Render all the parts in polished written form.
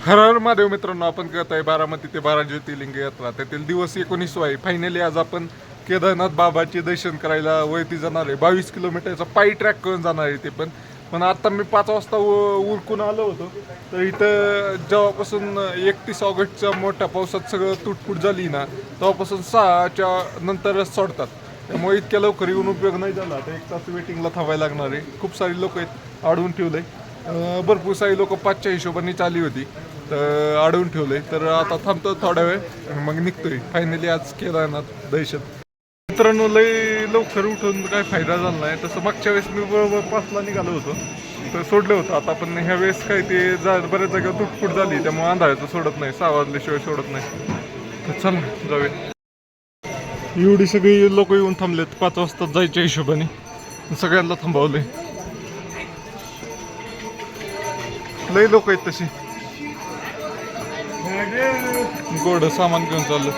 हर हर महादेव मित्रांनो, आपण करत आहे बारामती ते 12 ज्योतिर्लिंग यात्रा. त्यातील दिवस 19 आहे. फायनली आज आपण केदारनाथ बाबाचे दर्शन करायला वरती जाणार आहे. 22 किलोमीटरचा पायी ट्रॅक करून जाणार आहे. ते पण आता मी 5 वाजता उरकून आलो होतो. तर इथं जेव्हापासून 31 ऑगस्टच्या मोठ्या पावसात सगळं तुटफूट झाली ना, तेव्हापासून 6च्या नंतरच सोडतात. त्यामुळे इतक्या लवकर येऊन उपयोग नाही झाला. आता 1 तास वेटिंगला थांबायला लागणार आहे. खूप सारी लोक आहेत, अडवून ठेवले. भरपूर सारी लोक 5च्या हिशोबाने चालली होती, तर अडवून ठेवले. तर आता थांबतो थोडा वेळ आणि मग निघतोय. फायनली आज केदारनाथ दर्शन. मित्रांनो, लय लवकर उठून काय फायदा झाला नाही. तसं मागच्या वेळेस मी बरोबर 5ला निघालो होतो, तर सोडलं होतं. आता पण ह्या वेळेस काय ते बऱ्याच जागेवर तुटफूट झाली, त्यामुळे अंधाराचं सोडत नाही. 6 वाजल्याशिवाय सोडत नाही. तर चल जाऊया. एवढी सगळी लोक येऊन थांबलेत 5 वाजता जायच्या हिशोबाने. सगळ्यांना थांबवले. लई लोक आहेत तशी. गोड सामान घेऊन चाललं.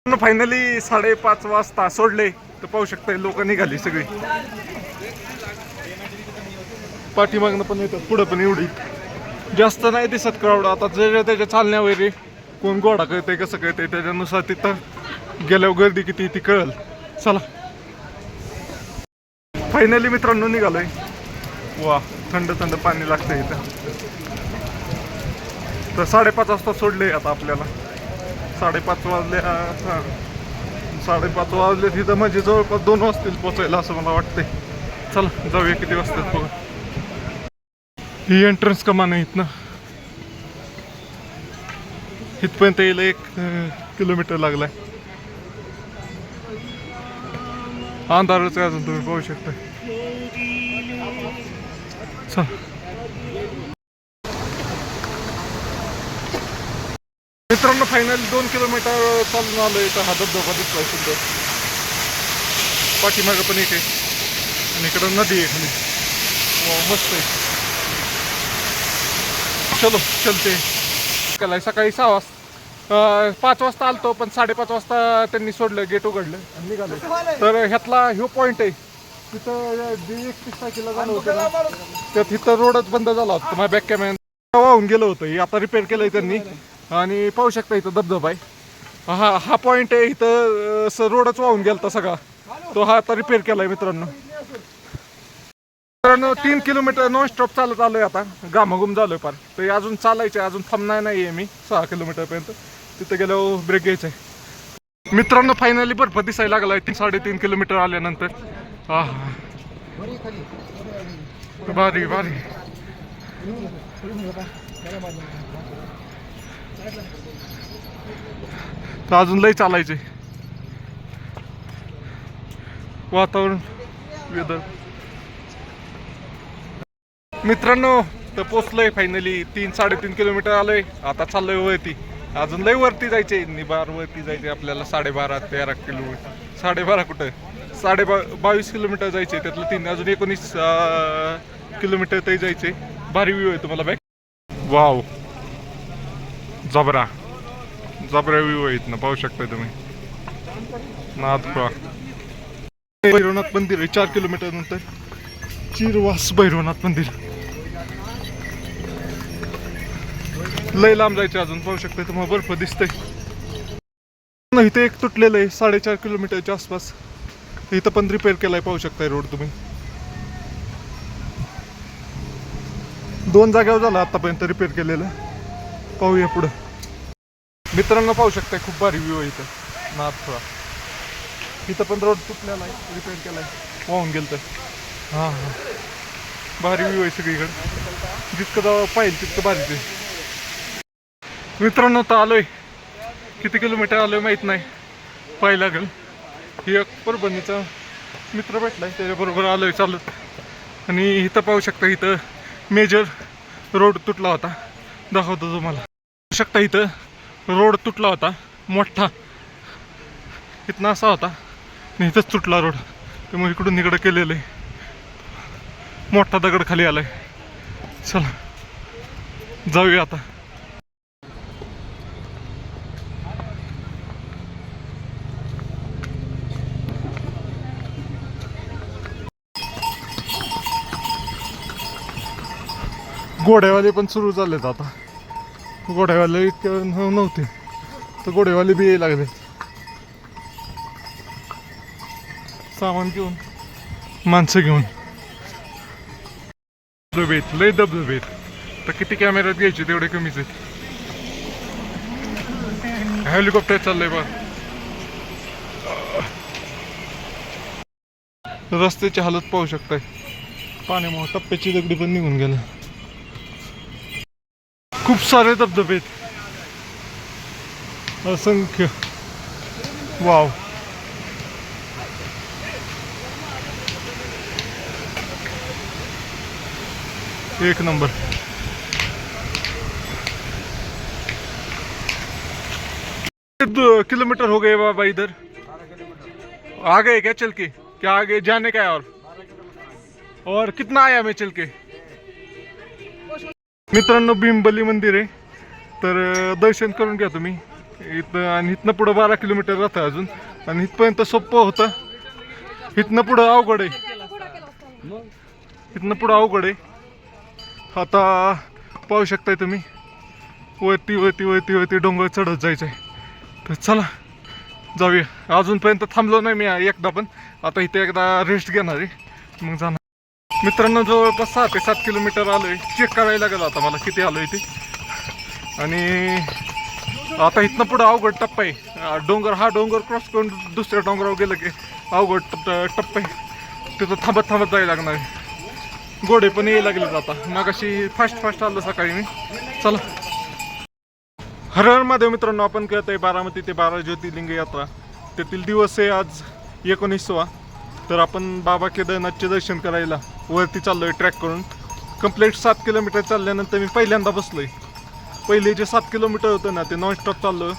फायनली 5:30 वाजता सोडले, तर पाहू शकता लोक निघाली सगळी. पाठीमागणं पण येतात, पुढं पण एवढी जास्त नाही दिसत क्राऊड. आता त्याच्या चालण्या वगैरे कोण गोडा कळतंय कसं कळतंय त्याच्यानुसार तिथं गेल्यावर गर्दी किती ती कळल. चला फायनली मित्रांनो निघालोय. वा, थंड थंड पाणी लागतं इथं. तर 5:30 वाजता सोडले. आता आपल्याला 5:30 वाजले. 5:30 वाजले तिथं, म्हणजे जवळपास 2 वाजतील पोचायला असं मला वाटतंय. चला जाऊया किती वाजतात बघा. ही एंट्रन्स कमान आहे इथनं. इथपर्यंत यायला 1 किलोमीटर लागलाय. अंधारच आहे अजून, तुम्ही पाहू शकता. चल मित्रांनो, फायनली 2 किलोमीटर चालून आलोय. तर हा धबधबा दिसतोय सुंदर. पाठीमागं पण एक आहे आणि इकडं नदी आहे खाली. मस्त आहे. चलो चलते. सकाळी 6 वाजता 5 वाजता आलतो, पण 5:30 वाजता त्यांनी सोडलं, गेट उघडलं आणि निघालो. तर ह्यातला ह्यो पॉईंट आहे. तिथं 31 तारखेला झालं होतं, तर तिथं रोडच बंद झाला होता. माझ्या बॅक कॅमेरा वाहून गेलं होतं. आता रिपेअर केलंय त्यांनी. आणि पाहू शकता इथं धबधबा आहे. हा पॉईंट आहे. इथं रोडच वाहून गेला सगळा. तो हा आता रिपेअर केलाय मित्रांनो. 3 किलोमीटर नॉन स्टॉप चालत आलोय. आता घामाघूम झालोय फार. तर अजून चालायचं, अजून थांबणार नाहीये मी 6 किलोमीटरपर्यंत. तिथं गेल्यावर ब्रेक घ्यायचा आहे. मित्रांनो, फायनली बर्फ दिसायला लागलाय 3.5 किलोमीटर आल्यानंतर. हा भारी भारी. तर अजून लय चालायचे. वातावरण वेदर. मित्रांनो, तर पोचलोय फायनली. 3-3.5 किलोमीटर आलोय. आता चाललोय वरती. अजून लय वरती जायचे. निबार वरती जायचे आपल्याला. 12.5-13 किलोमीटर. 12.5 कुठं, 22 किलोमीटर जायचे. त्यातलं 3 अजून 19 किलोमीटर तरी जायचे. भारी व्ह्यू आहे तुम्हाला बॅक. वाव, जबरा व्ह्यू आहे इथनं, पाहू शकता तुम्ही. नाथपुरा भैरवनाथ मंदिर आहे 4 किलोमीटर नंतर. चिरवास भैरवनाथ मंदिर. लय लांब जायचे अजून, पाहू शकता तुम्हाला बर्फ दिसतंय. इथे एक तुटलेलं आहे 4.5 किलोमीटरच्या आसपास. इथं पण रिपेअर केलाय, पाहू शकताय रोड तुम्ही. 2 जागेवर झाला आतापर्यंत रिपेअर केलेलं. पाहूया पुढं. मित्रांनो, पाहू शकताय खूप भारी व्ह्यू आहे इथं. नाथपुरा इथं पण रोड तुटलेला आहे, रिपेअर केलाय, वाहून गेलं तर. हां भारी व्ह्यू आहे सगळीकडे. जितकं जावं पाहिजे तितकं भारी ते. मित्रांनो, तर आलोय. किती किलोमीटर आलोय माहीत नाही, पाहायला लागेल. ही एक परभणीचा मित्र भेटलाय, त्याच्याबरोबर आलोय चालत. आणि इथं पाहू शकता, इथं मेजर रोड तुटला होता. दाखवतो तुम्हाला. पाहू शकता इथं रोड तुटला होता मोठा. इथनं असा होता आणि इथंच तुटला रोड. त्यामुळे इकडून इकडं केलेलं आहे. मोठा दगड खाली आलाय. चला जाऊया आता. घोड्यावाले पण सुरू झालेत आता. घोड्यावाले इतके नव्हते तर घोडेवाले बी यायला लागले सामान घेऊन, माणसं घेऊन. धबधबेत लय धबधबेत. तर किती कॅमेऱ्यात घ्यायचे तेवढे कमीच आहेत. हेलिकॉप्टर चाललंय बा. रस्त्याची हालत पाहू शकताय, पाण्यामुळे टप्प्याची दगडी पण निघून गेलं. खूप सारे धबधबे आहेत, असंख्य. वाव. एक नंबर. किलोमीटर हो गए बाबा इधर. आ गए क्या चल के? क्या आगे जाने का है? और कितना आया मैं चल के? मित्रांनो भीमबली मंदिर आहे, तर दर्शन करून घ्या तुम्ही इथं. आणि इथनं पुढं 12 किलोमीटर राहतं अजून. आणि इथपर्यंत सोपं होतं, इथनं पुढं अवघड आहे. इथनं पुढं अवघड आहे. आता पाहू शकताय तुम्ही, वरती वरती वरती वरती डोंगर चढत जायचं आहे. तर चला जाऊया. अजूनपर्यंत थांबलो नाही मी एकदा पण. आता इथे एकदा रेस्ट घेणार आहे मग जाणार. मित्रांनो जवळपास 6 ते 7 किलोमीटर आलोय. चेक करायला लागेल आता मला किती आलोय ते. आणि आता इथनं पुढं अवघड टप्पा आहे. डोंगर, हा डोंगर क्रॉस करून दुसऱ्या डोंगरावर गेलं की अवघड टप्पा आहे. तिथं थांबत थांबत जायला लागणार आहे. घोडे पण यायला लागलेत आता. मगाशी फास्ट आलो सकाळी मी. चला. हर हर महादेव मित्रांनो, आपण करत आहे बारामती ते 12 ज्योतिर्लिंग यात्रा. त्यातील दिवस आहे आज 19वा. तर आपण बाबा केदारनाथचे दर्शन करायला वरती चाललोय ट्रॅक करून. कंप्लीट 7 किलोमीटर चालल्यानंतर मी पहिल्यांदा बसलोय. पहिले जे 7 किलोमीटर होतं ना ते नॉनस्टॉप चाललो.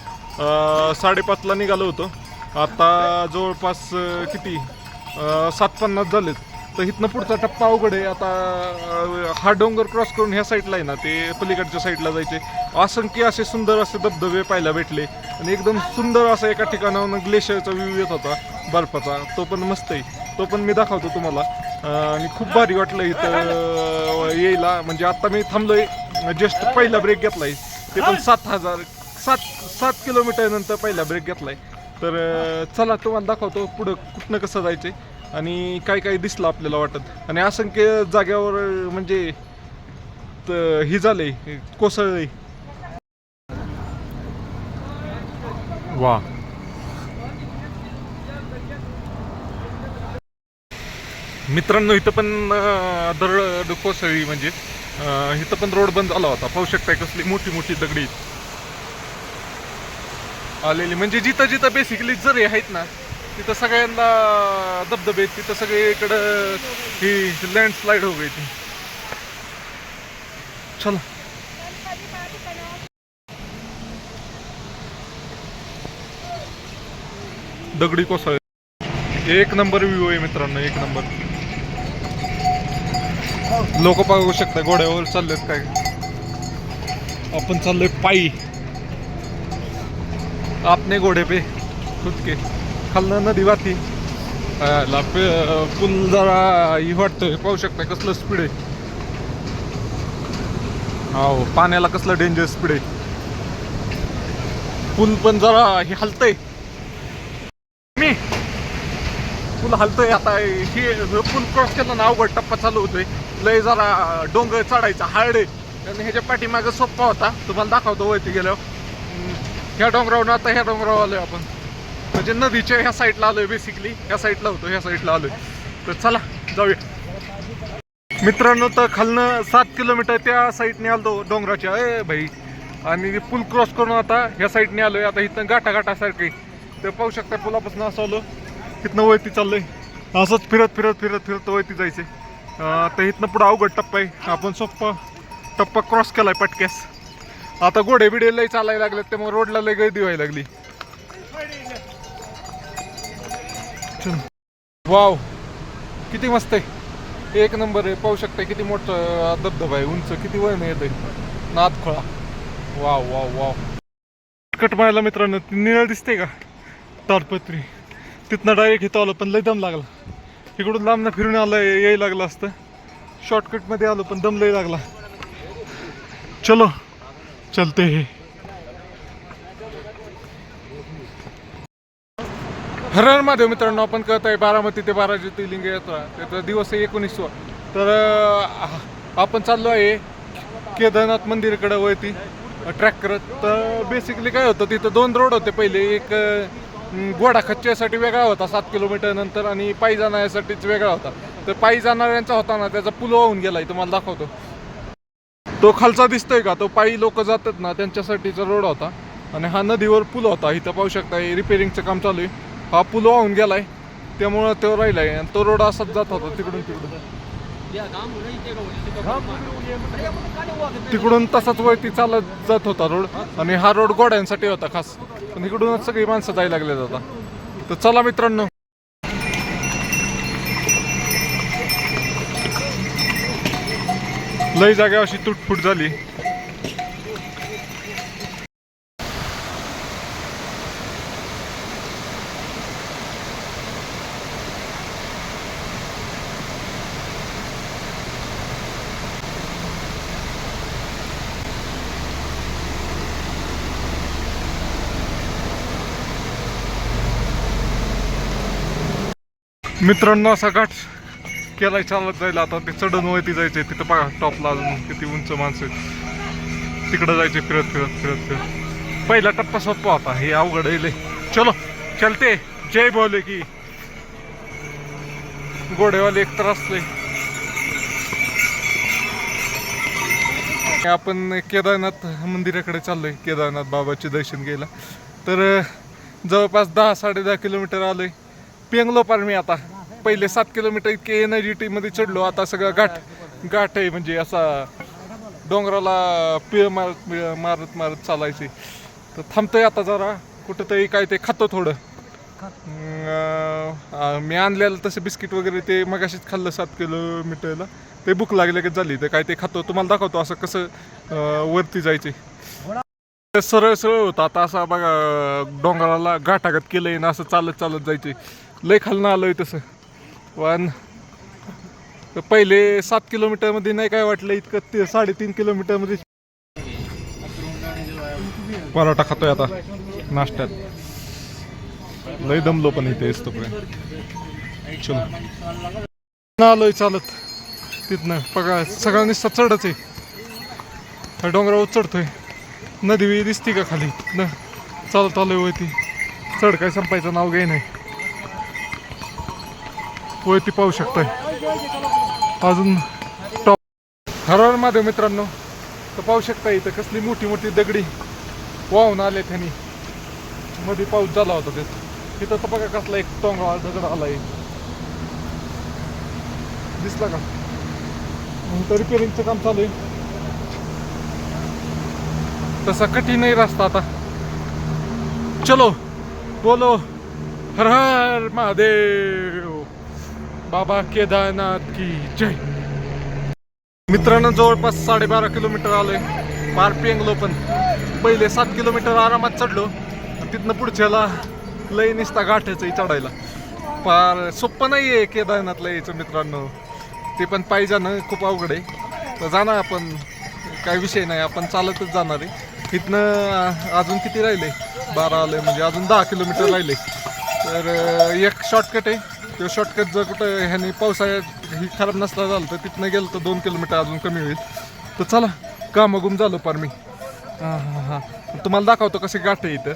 5:30ला निघालो होतो. आता जवळपास किती 7:50 झालेत. तर इथनं पुढचा टप्पा अवघड आहे. आता हा डोंगर क्रॉस करून ह्या साईडला आहे ना ते पलीकडच्या साईडला जायचे. असंख्य असे सुंदर असे धबधबे पाहायला भेटले. आणि एकदम सुंदर असा एका ठिकाणाहून ग्लेशियरचा व्ह्यू येत होता बर्फाचा. तो पण मस्त आहे, तो पण मी दाखवतो तुम्हाला. आणि खूप भारी वाटलं इथं यायला. म्हणजे आता मी थांबलोय, जस्ट पहिला ब्रेक घेतलाय. ते पण 7 किलोमीटर नंतर पहिला ब्रेक घेतलाय. तर चला तुम्हाला दाखवतो पुढं कुठनं कसं जायचंय आणि काय काय दिसलं आपल्याला वाटत. आणि असंख्य जाग्यावर म्हणजे ही झालंय, कोसळलंय. वा. मित्रांनो इथं पण दरड कोसळली. म्हणजे इथं पण रोड बंद झाला होता. पाहू शकताय कसली मोठी मोठी दगडी आलेली. म्हणजे जिथं जिथं बेसिकली झरे आहेत ना तिथं सगळ्यांना धबधबे, तिथं सगळीकडं ही लँडस्लाईड हो गई थी. चला. दगडी कोसळ. एक नंबर व्ह्यू आहे मित्रांनो, एक नंबर. लोक पाहू शकता घोड्यावर चाललेत काय. आपण चाललोय पायी. आपने घोडे पे खुद के. खालनं नदी वाहती. पूल जरा ही वाटतंय. पाहू शकता कसलं स्पीड आहे. हो, पाण्याला कसलं डेंजर स्पीड आहे. पूल पण जरा हे हलतंय. मी पूल हलतोय आता. हे पूल क्रॉस केला ना अवघड टप्पा चालू होतोय. लय जरा डोंगर चढायचा हार्ड आहे. आणि ह्याच्या पाठीमागं सोप्पा होता. तुम्हाला दाखवतो वरती गेल्यावर. ह्या डोंगरावर आता ह्या डोंगरावर आलोय आपण. म्हणजे नदीच्या ह्या साईडला आलोय. बेसिकली ह्या साईडला होतो, ह्या साईडला आलोय. तर चला जाऊया मित्रांनो. तर खालनं 7 किलोमीटर त्या साईडने आलो डोंगराच्या भाई. आणि पूल क्रॉस करून आता ह्या साईडने आलोय. आता इथं गाठासारखी. तर पाहू शकता पुलापासून असं आलो, तिथनं वरती चाललोय. असंच फिरत फिरत फिरत फिरत वरती जायचंय. तर इथनं पुढं अवघड टप्पा आहे. आपण सोप्पा टप्पा क्रॉस केलाय पटक्यास. आता घोडे बिडे लय चालायला लागलेत त्यामुळे रोडला लय गर्दी व्हायला लागली. वाव किती मस्त आहे, एक नंबर आहे. पाहू शकता किती मोठा धबधबा आहे. उंच किती वळण येत आहे. नादखोळा. Wow wow wow. कट मारायला मित्रांनो निळं दिसते का ताडपत्री. तिथनं डायरेक्ट इथं आलो पण लय दम लागला. इकडून लांबनं फिरून आलं यायला लागलं असतं. शॉर्टकटमध्ये आलो पण दम लय लागला. चलो चलते हैं. हर हर महादेव मित्रांनो, आपण कळत आहे बारामती ते 12 ज्योतिर्लिंग यात्रा, त्याचा दिवस आहे 19वा. तर आपण चाललो आहे केदारनाथ मंदिराकडे वरती ट्रॅक करत. तर बेसिकली काय होतं, तिथं 2 रोड होते पहिले. एक घोडा खच्चीसाठी वेगळा होता 7 किलोमीटर नंतर, आणि पायी जाण्यासाठीच वेगळा होता. तर पायी जाणाऱ्यांचा होता ना, त्याचा पूल वाहून गेलाय. तुम्हाला दाखवतो, तो खालचा दिसतोय का, तो पायी लोक जातात ना त्यांच्यासाठीचा रोड होता. आणि हा नदीवर पूल होता. इथं पाहू शकता रिपेरिंगचं काम चालू आहे. हा पूल वाहून गेलाय, त्यामुळं तो राहिलाय. आणि तो रोड असाच जात होता तिकडून तसाच वरती चालत जात होता रोड. आणि हा रोड घोड्यांसाठी होता खास, पण इकडूनच सगळी माणसं जायला लागले आता. तर चला मित्रांनो, लई जागा अशी तुटफुट झाली. मित्रांनो, असा घाट केलाय चालत जायला. आता ते चढण वरती जायचंय. तिथं बघा टॉपला अजून किती उंच माणसं आहेत. तिकडं जायचे फिरत फिरत फिरत फिरत. पहिला टप्पा सोपा होता, हे अवघड आहे लय. चलो चलते. जय बोले की घोडेवाले एक तर असले. आपण केदारनाथ मंदिराकडे चाललोय, केदारनाथ बाबाचे दर्शन घ्यायला. तर जवळपास 10-10.5 किलोमीटर आलोय. पेंगलो पार मी आता. पहिले 7 किलोमीटर इतके एनर्जी मध्ये चढलो. आता सगळं घाट आहे, म्हणजे असा डोंगराला पिळ मारत मारत चालायचे. तर थांबतोय आता जरा कुठंतरी, काय ते खातो थोडं. मी आणलेलं तसं बिस्किट वगैरे ते मगाशीच खाल्लं 7 किलोमीटरला. ते भूक लागल्यागत झाली. तर काय ते खातो, तुम्हाला दाखवतो असं कसं वरती जायचे. सरळ सरळ होतं. आता असं बघा डोंगराला घाटागत केलंय ना, असं चालत चालत जायचे. लय खालनं आलोय तसं. पण पहिले 7 किलोमीटर मध्ये नाही काय वाटलं, इतकं 3.5 किलोमीटर मध्ये. परोठा खातोय आता नाश्त्यात. लय दमलो पण इथे असतो पर्यंत. चलो आलोय चालत तिथनं. बघा सगळं नुसतं चढच आहे. डोंगरावर चढतोय. नदी दिसती का खाली? न चालत आलोय वरती. चढ काय संपायचं नाव घे नाही. वरती पाहू शकताय अजून टॉप. हर महादेव मित्रांनो, तर पाहू शकता इथं कसली मोठी मोठी दगडी वाहून आले त्यांनी. मध्ये पाऊस झाला होता त्यात. तिथं तर बघा कसला एक टोंगळा दगड आलाय, दिसला का? रिपेरिंगचं काम चालू आहे. तसा कठीणही रस्ता आता. चलो बोलो हर हर महादेव, बाबा केदारनाथ की जय. मित्रांनो, जवळपास 12.5 किलोमीटर आलोय. पार पेंगलो. पण पहिले 7 किलोमीटर आरामात चढलो. तिथनं पुढच्याला लय निसता घाटायचं चढायला. फार सोपं नाहीये केदारनाथला यायचं मित्रांनो. ते पण पायी जाणं खूप अवघड आहे. तर जाणार आपण, काय विषय नाही, आपण चालतच जाणार आहे. इथनं अजून किती राहिले? 12 आले, म्हणजे अजून 10 किलोमीटर राहिले. तर एक शॉर्टकट आहे. तो शॉर्टकट जर कुठं ह्याने पावसाळ्यात ही खराब नसला झालं तर तिथनं गेलं तर 2 किलोमीटर अजून कमी होईल. तर चला, कामागुम झालो पार मी. हां तुम्हाला दाखवतो कसे घाट आहे इथं.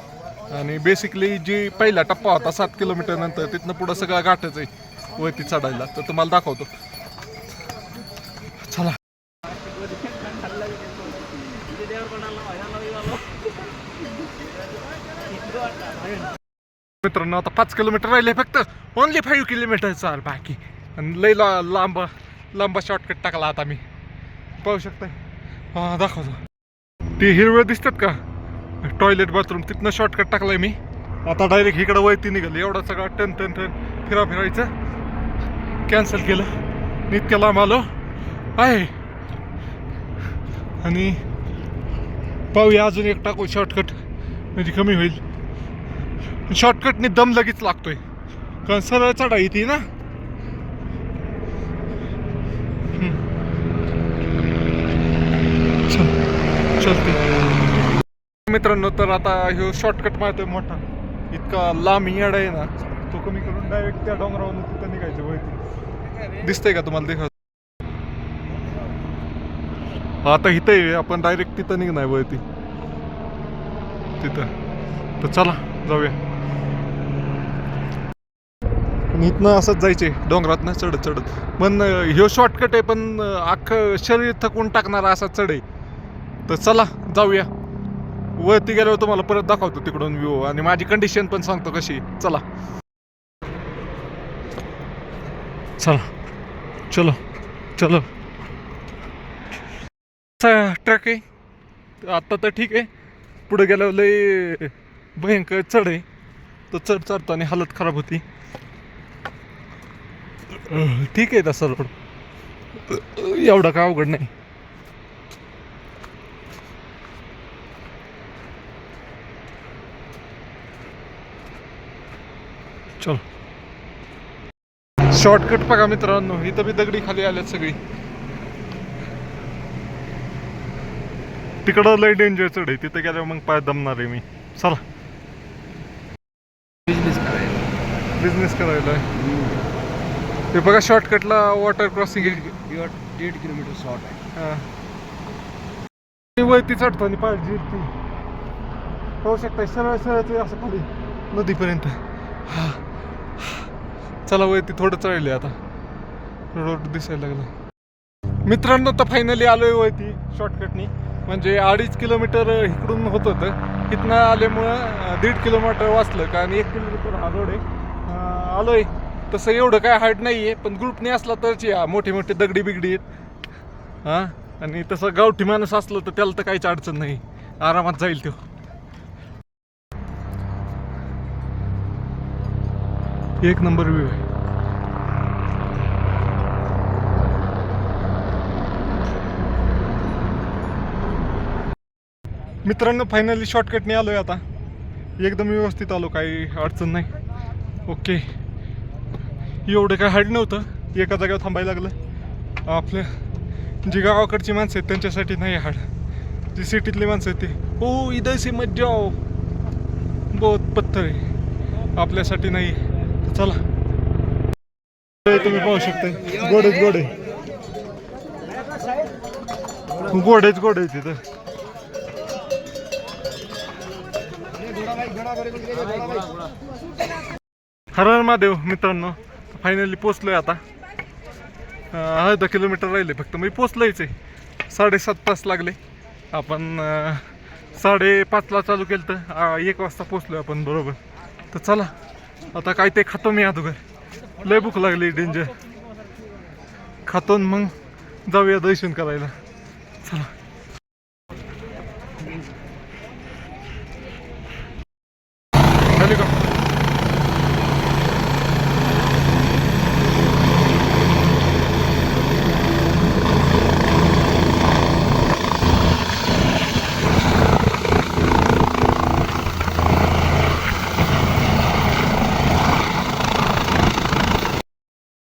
आणि बेसिकली जी पहिला टप्पा होता 7 किलोमीटर नंतर, तिथनं पुढं सगळं घाटच आहे वरती चढायला. तर तुम्हाला दाखवतो, चला. मित्रांनो, आता 5 किलोमीटर राहिले फक्त. ओनली 5 किलोमीटर चाल बाकी. आणि लय लांबा शॉर्टकट टाकला आता मी. पाहू शकताय. हां दाखवतो. ते हिरवळ दिसतात का, टॉयलेट बाथरूम, तिथनं शॉर्टकट टाकलाय मी. आता डायरेक्ट इकडं वरती निघालं. एवढा सगळा टन फिरायचं कॅन्सल केलं. इतक्या लांब आलो आहे. आणि पाहूया अजून एक टाकू शॉर्टकट, म्हणजे कमी होईल. शॉर्टकटने दम लगेच लागतोय, कारण सरळ चढाई ती ना. चलते मित्रांनो. तर आता ह्यो शॉर्टकट मारतोय मोठा, इतका लांब येडा आहे ना, तो कमी करून डायरेक्ट त्या डोंगरावरून तिथं निघायचं वरती. दिसतंय का तुम्हाला? देखा आता इथं आहे, आपण डायरेक्ट तिथं निघणार वरती तिथं. तर चला जाऊया. इथनं असंच जायचे डोंगरातनं चढत चढत. पण ह्यो शॉर्टकट आहे, पण अख्खं शरीर थकून टाकणारा असा चढ आहे. तर चला जाऊया. वरती गेल्यावर तुम्हाला परत दाखवतो तिकडून व्ह्यू, आणि माझी कंडिशन पण सांगतो कशी. चला चला चलो चलो. ट्रॅक आहे आत्ता तर ठीक आहे, पुढे गेल्यावर लय भयंकर चढ आहे. तो चढ चढताना हालत खराब होती. ठीक आहे तसा रोड, एवढा का अवघड नाही. चल शॉर्टकट बघा मित्रांनो, इथं बी दगडी खाली आल्यात सगळी. तिकडं लय डेंजर चढ आहे, तिथं गेल्यावर मग पाय दमणार आहे मी. चला बिझनेस करायला. हे बघा शॉर्टकटला वॉटर क्रॉसिंग 1.5 किलोमीटर शॉर्ट आहे. वरती चढताना पाय जिरती पाहू शकता, सरळ सरळ असं खाली नदीपर्यंत. चला वरती थोडं चढले, आता रोड दिसायला लागला. मित्रांनो तर फायनली आलोय वरती शॉर्टकटनी. म्हणजे 2.5 किलोमीटर इकडून होत होतं, इथनं आल्यामुळं 1.5 किलोमीटर वाचलं का, आणि 1 किलोमीटर हा रोड आहे. आलोय. तसं एवढं काय हार्ड नाही आहे, पण ग्रुपने असला तरच या. मोठे मोठे दगडी बिगडी आहेत हां, आणि तसं गावठी माणूस असलं तर त्याला तर काहीच अडचण नाही, आरामात जाईल तो. एक नंबर व्ह्यू आहे. मित्रांनो फायनली शॉर्टकटने आलोय आता, एकदम व्यवस्थित आलो, काही अडचण नाही. ओके, एवढं काय हार्ड नव्हतं. एका जागेवर थांबायला लागलं. आपल्या जी गावाकडची माणसं आहेत त्यांच्यासाठी नाही हार्ड, जी सिटीतली माणसं आहेत ते हो इधर से मत जाओ बहुत पत्थर आहे, आपल्यासाठी नाही. चला तुम्ही पाहू शकता गोडेच गोडे, गोडेच गोडे तिथं. हर हर महादेव. मित्रांनो फायनली पोचलोय आता. 1/2 किलोमीटर राहिले फक्त, मी पोचलोयच आहे. 7.5 तास लागले. आपण 5:30ला चालू केलं तर 1 वाजता पोचलोय आपण बरोबर. तर चला आता काय ते खातो मी अगोदर, लय भूक लागली डेंजर. खातो मग जाऊया दर्शन करायला. चला का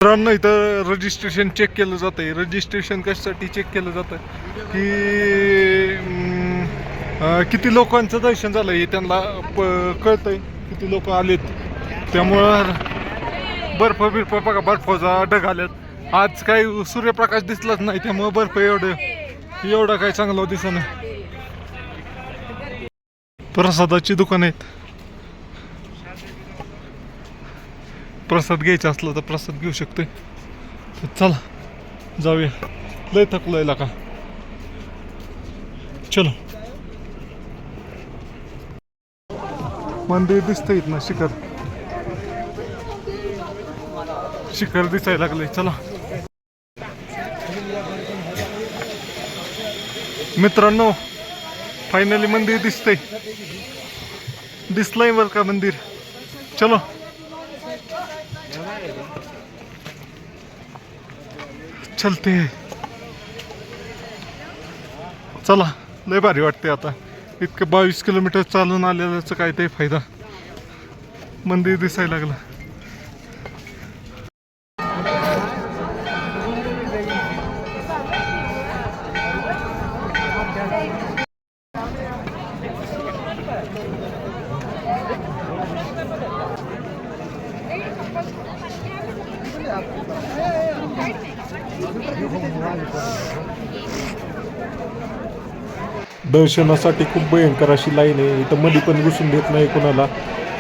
मित्रांनो, इथं रजिस्ट्रेशन चेक केलं जातं आहे. रजिस्ट्रेशन कशासाठी चेक केलं जातं की किती लोकांचं दर्शन झालं आहे त्यांना कळतंय, किती लोक आलेत. त्यामुळं बर्फ बघा, बर्फाचा ढग आल्यात. आज काही सूर्यप्रकाश दिसलाच नाही, त्यामुळं बर्फ एवढं काही चांगलं दिसत नाही. प्रसादाची दुकान आहेत, प्रसाद घ्यायचा असला तर प्रसाद घेऊ शकते. चला जाऊया, लय थकलोय का. चलो मंदिर दिसतंय ना, शिखर दिसायला लागले. चला मित्रांनो फायनली मंदिर दिसलंय बरं का मंदिर. चलो चलते. चला लय भारी वाटते आता, इतकं 22 किलोमीटर चालून आलेल्याचा काय ते फायदा. मंदिर दिसायला लागलं. दर्शनासाठी खूप भयंकर अशी लाईन आहे. इथं मध्ये पण घुसून देत नाही कोणाला.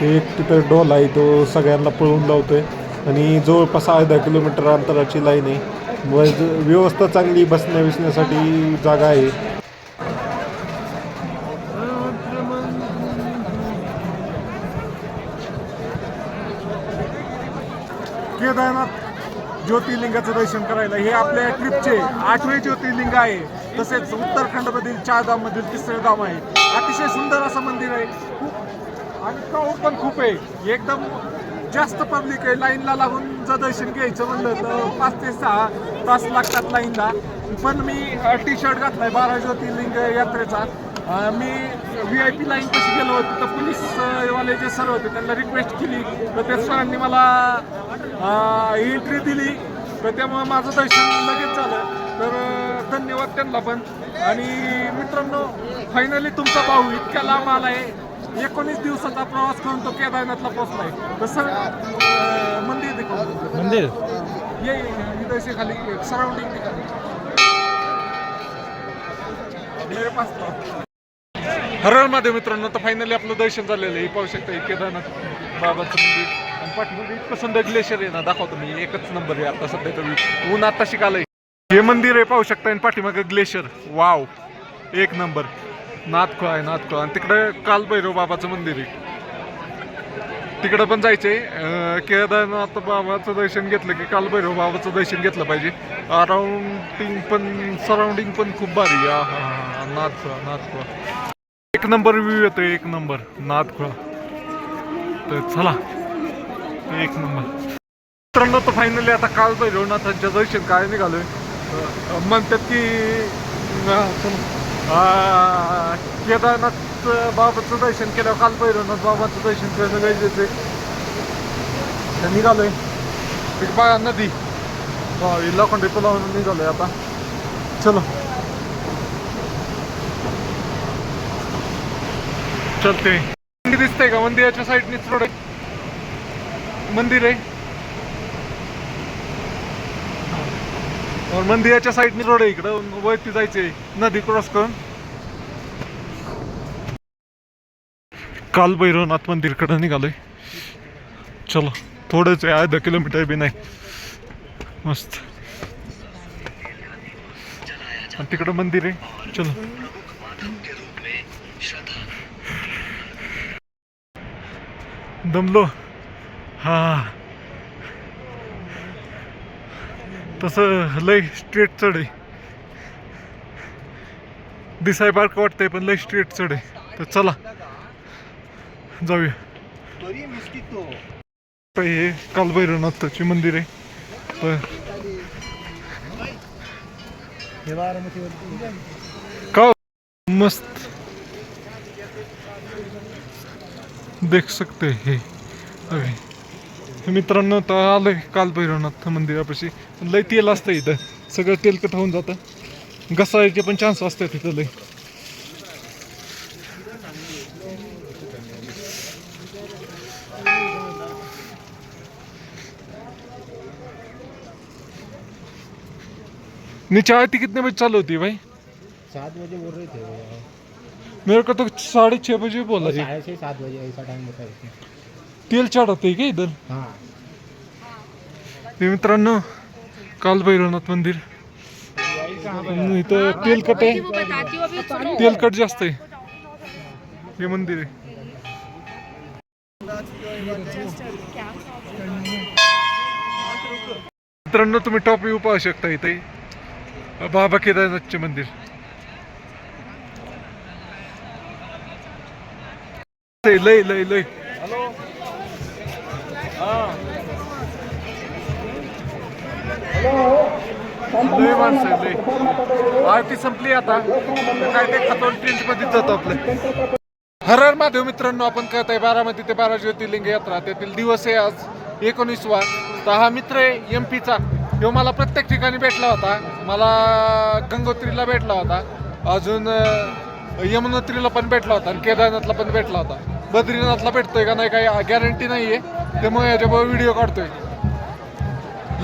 ते एक तिथं डॉल आहे, तो सगळ्यांना पळवून लावतोय आणि जवळपास अर्धा किलोमीटर अंतराची लाईन आहे. व्यवस्था चांगली, बसण्यासाठी जागा आहे. केदारनाथ ज्योतिर्लिंगाचं दर्शन करायला हे आपल्या ट्रिपचे 8वे ज्योतिर्लिंग आहे. तसेच उत्तराखंडमधील 4 धाममधील 3रं धाम आहे. अतिशय सुंदर असं मंदिर आहे. आणि क्राऊड पण खूप आहे. एकदम जास्त पब्लिक आहे. लाईनला लागून जर दर्शन घ्यायचं म्हणलं तर 5 ते 6 तास लागतात लाईनला. पण मी टी शर्ट घातलाय 12 ज्योतिर्लिंग यात्रेचा. मी VIP लाईन कशी गेलो होतो तर पोलीसवाले जे सर होते त्यांना रिक्वेस्ट केली तर त्या सरांनी मला एंट्री दिली. तर त्यामुळे माझं दर्शन लगेच झालं. तर धन्यवाद त्यांना पण. आणि मित्रांनो, फायनली तुमचा भाऊ इतक्या लांब आला आहे. 19 दिवसाचा प्रवास करून तो केदारनाथला पोहोचलाय. तसं मंदिर ये इथे खाली सराउंडिंग ठिकाणी हर हर महादेव. मित्रांनो, तर फायनली आपलं दर्शन झालेलं आहे. पाहू शकता केदारनाथ बाबाचं मंदिर. आणि पाठीमध्ये इतकं सुंदर ग्लेशियर आहे ना, दाखवतो मी. एकच नंबर आहे आता सध्या तर. ऊन आता शिकालंय. हे मंदिर आहे, पाहू शकता. आणि पाठीमागे ग्लेशियर. वाव, एक नंबर. नाथखोळा आहे, नाथखोळा. आणि तिकडे कालभैरव बाबाचं मंदिर आहे. तिकडं पण जायचंय. केदारनाथ बाबाचं दर्शन घेतलं की कालभैरव बाबाचं दर्शन घेतलं पाहिजे. सराउंडिंग पण खूप भारी. हा नाथखोळा, नाथखोळा एक नंबर व्ह्यू येतोय. एक नंबर नाथखोळा. तर चला, एक नंबर. मित्रांनो, तर फायनली आता कालभैरवनाथांच्या दर्शन काय निघालोय. म्हणतात की केदारनाथ बाबाचं दर्शन केल्यावर कालभैरवनाथ बाबाचं दर्शन करणं गरजेचं आहे. निघालोय बघा नदी. लोखंडी पुलावरून निघालोय आता. चलो चलते. दिसतंय का मंदिराच्या साईडनीच रोड आहे. मंदिर आहे. मंदिराच्या साईडनी रोड आहे. इकडं वरती जायचंय नदी क्रॉस करून. कालभैरवनाथ मंदिरकडे निघालोय. चलो, थोडंच आहे, अर्धा किलोमीटर बी नाही. मस्त. आणि तिकडं मंदिर आहे. चलो. दमलो. हा, तसं लय स्ट्रेट चढ आहे. दिसाय बारकं वाटतंय पण लय स्ट्रेट चढ आहे. तर चला जाऊया. हे कालभैरवनाथाचे मंदिर आहे. का मस्त देख सकते हे. मित्रांनो, तर आलोय कालभैरवनाथ मंदिरापाशी. लय तेल असतं इथं. सगळं तेलकट होऊन जातं. घसायचे पण चान्स असतात तिथं लय. नीचे आरती कितने बजे चालू होती है भाई? 7 बजे बोल रहे थे मेरे को तो 6:30 बजे बोला जी. 6:30 7 बजे ऐसा टाइम होता है. तेल चढवते का इधर? हाँ. मित्रांनो, कालभैरवनाथ मंदिर. इथं तेलकट आहे. तेलकट जास्त आहे. हे मंदिर आहे. मित्रांनो, तुम्ही टॉप व्ह्यू पाहू शकता. इथे बाबा केदारनाथचे मंदिर. लय लय लय लय माणसं लय. आरती संपली आता. काय ते खातो टेंट मध्ये जातो आपलं. हर हर महादेव. मित्रांनो, आपण करत आहे बारामती ते 12 ज्योतिर्लिंग यात्रा. त्यातील दिवस आहे आज 19वा. तर हा मित्र आहे MP चा. तो मला प्रत्येक ठिकाणी भेटला होता. मला गंगोत्रीला भेटला होता. अजून यमुनोत्रीला पण भेटला होता. आणि केदारनाथला पण भेटला होता. बद्रीनाथला भेटतोय का नाही काही गॅरंटी नाहीये. त्यामुळे याच्याबरोबर व्हिडिओ काढतोय.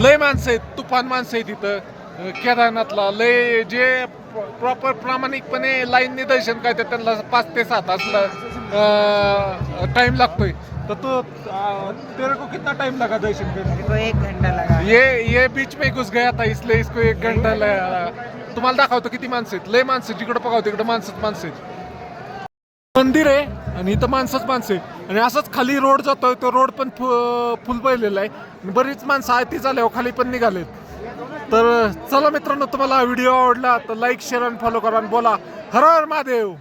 लय माणसं आहेत, तुफान माणसं आहेत तिथं. केदारनाथला लय जे प्रॉपर प्रामाणिकपणे लाईनने दर्शन करतात त्यांना 5 ते 7 तास टाइम लागतोय. तर तो तेरे को कितना टाइम लगा दर्शन करने? मेरे को 1 घंटा लगा. ये बीच में घुस गया था इसलिए इसको 1 घंटा लगा. तुम्हाला दाखवतो किती माणसं आहेत. लय माणसं जिकडे बघावं तिकडे माणसंच आहेत. मंदिर आहे आणि इथं माणसंच माणसं आहे आणि असंच खाली रोड जातोय. तो रोड पण फुल पहिलेला आहे. बरीच माणसं आरती झाल्यावर खाली पण निघालेत. तर चला मित्रांनो, तुम्हाला हा व्हिडिओ आवडला तर लाईक शेअर आणि फॉलो करा आणि बोला हर हर महादेव.